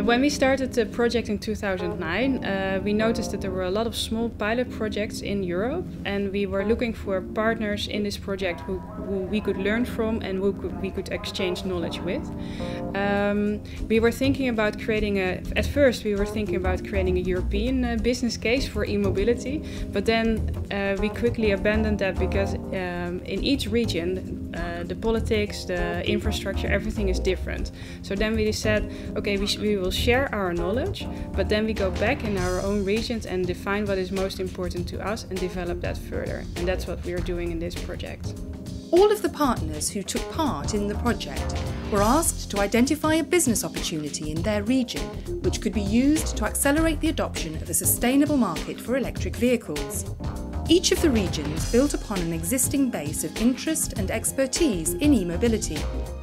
When we started the project in 2009, we noticed that there were a lot of small pilot projects in Europe, and we were looking for partners in this project who we could learn from and we could exchange knowledge with. We were thinking about creating at first we were thinking about creating a European business case for e-mobility, but then we quickly abandoned that because in each region the politics, the infrastructure, everything is different. So then we said, okay, we will share our knowledge, but then we go back in our own regions and define what is most important to us and develop that further. And that's what we are doing in this project. All of the partners who took part in the project were asked to identify a business opportunity in their region which could be used to accelerate the adoption of a sustainable market for electric vehicles. Each of the regions built upon an existing base of interest and expertise in e-mobility,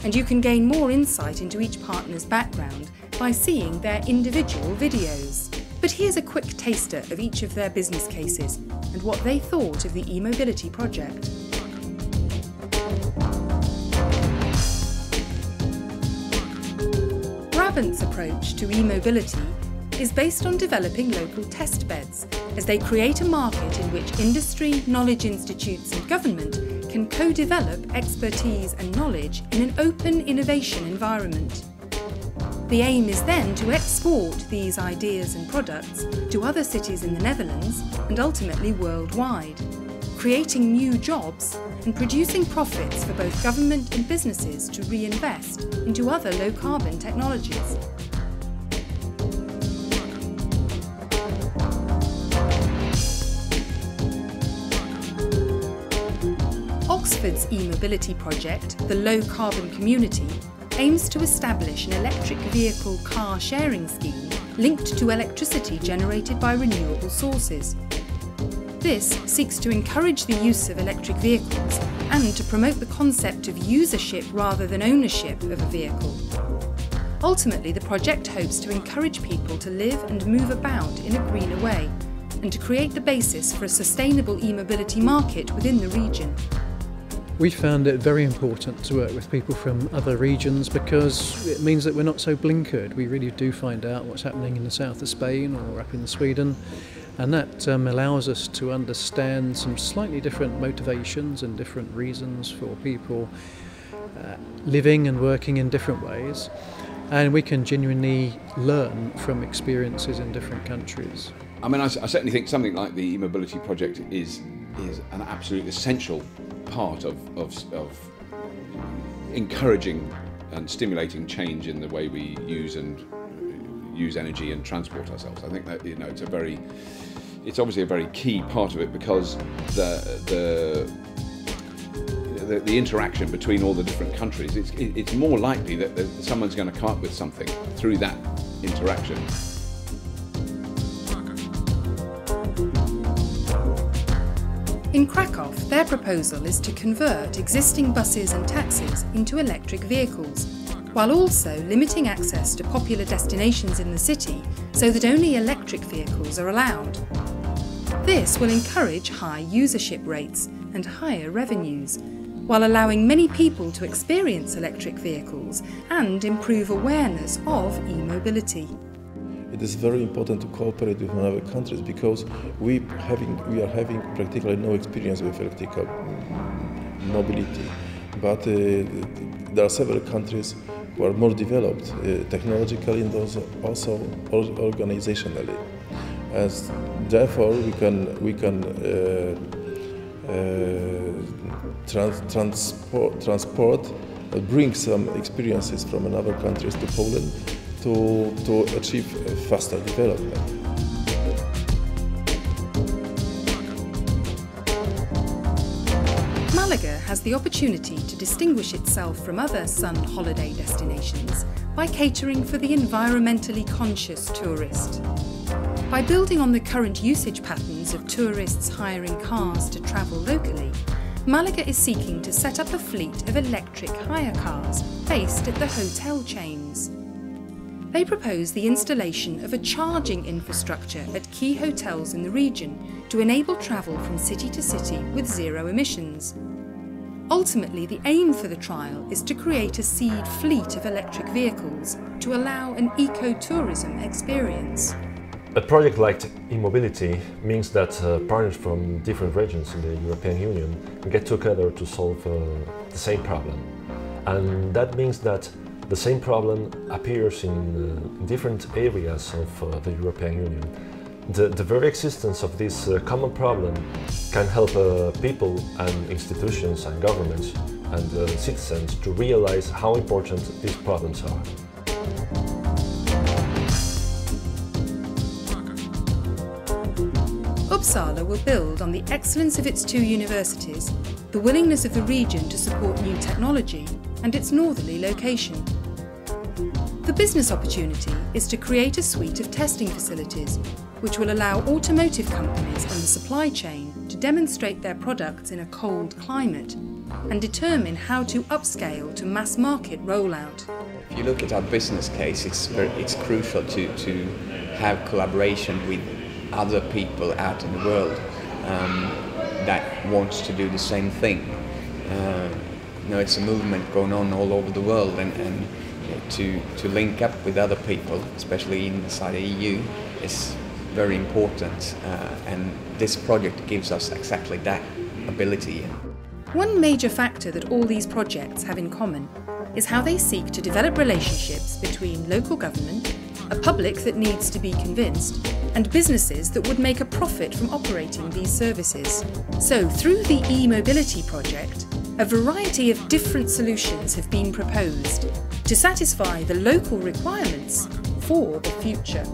and you can gain more insight into each partner's background by seeing their individual videos. But here's a quick taster of each of their business cases and what they thought of the e-mobility project. Brabant's approach to e-mobility is based on developing local test beds, as they create a market in which industry, knowledge institutes and government can co-develop expertise and knowledge in an open innovation environment. The aim is then to export these ideas and products to other cities in the Netherlands and ultimately worldwide, creating new jobs and producing profits for both government and businesses to reinvest into other low-carbon technologies. Oxford's e-mobility project, the Low Carbon Community, aims to establish an electric vehicle car sharing scheme linked to electricity generated by renewable sources. This seeks to encourage the use of electric vehicles and to promote the concept of usership rather than ownership of a vehicle. Ultimately, the project hopes to encourage people to live and move about in a greener way and to create the basis for a sustainable e-mobility market within the region. We found it very important to work with people from other regions because it means that we're not so blinkered. We really do find out what's happening in the south of Spain or up in Sweden, and that allows us to understand some slightly different motivations and different reasons for people living and working in different ways, and we can genuinely learn from experiences in different countries. I mean, I certainly think something like the e-mobility project is an absolute essential part of encouraging and stimulating change in the way we use energy and transport ourselves. I think that it's obviously a very key part of it because the interaction between all the different countries, it's more likely that someone's going to come up with something through that interaction. In Krakow, their proposal is to convert existing buses and taxis into electric vehicles, while also limiting access to popular destinations in the city so that only electric vehicles are allowed. This will encourage high usership rates and higher revenues, while allowing many people to experience electric vehicles and improve awareness of e-mobility. It is very important to cooperate with other countries because we are having practically no experience with electrical mobility. But there are several countries who are more developed technologically and also organizationally. As therefore, we can transport bring some experiences from other countries to Poland to achieve faster development. Malaga has the opportunity to distinguish itself from other sun holiday destinations by catering for the environmentally conscious tourist. By building on the current usage patterns of tourists hiring cars to travel locally, Malaga is seeking to set up a fleet of electric hire cars based at the hotel chains. They propose the installation of a charging infrastructure at key hotels in the region to enable travel from city to city with zero emissions. Ultimately, the aim for the trial is to create a seed fleet of electric vehicles to allow an eco-tourism experience. A project like e-mobility means that partners from different regions in the European Union get together to solve the same problem. And that means that the same problem appears in different areas of the European Union. The very existence of this common problem can help people and institutions and governments and citizens to realize how important these problems are. Uppsala will build on the excellence of its two universities, the willingness of the region to support new technology, and its northerly location. The business opportunity is to create a suite of testing facilities which will allow automotive companies and the supply chain to demonstrate their products in a cold climate and determine how to upscale to mass market rollout. If you look at our business case, it's crucial to have collaboration with other people out in the world that wants to do the same thing. It's a movement going on all over the world, and to link up with other people, especially inside the EU, is very important, and this project gives us exactly that ability. One major factor that all these projects have in common is how they seek to develop relationships between local government, a public that needs to be convinced, and businesses that would make a profit from operating these services. So, through the e-mobility project, a variety of different solutions have been proposed to satisfy the local requirements for the future.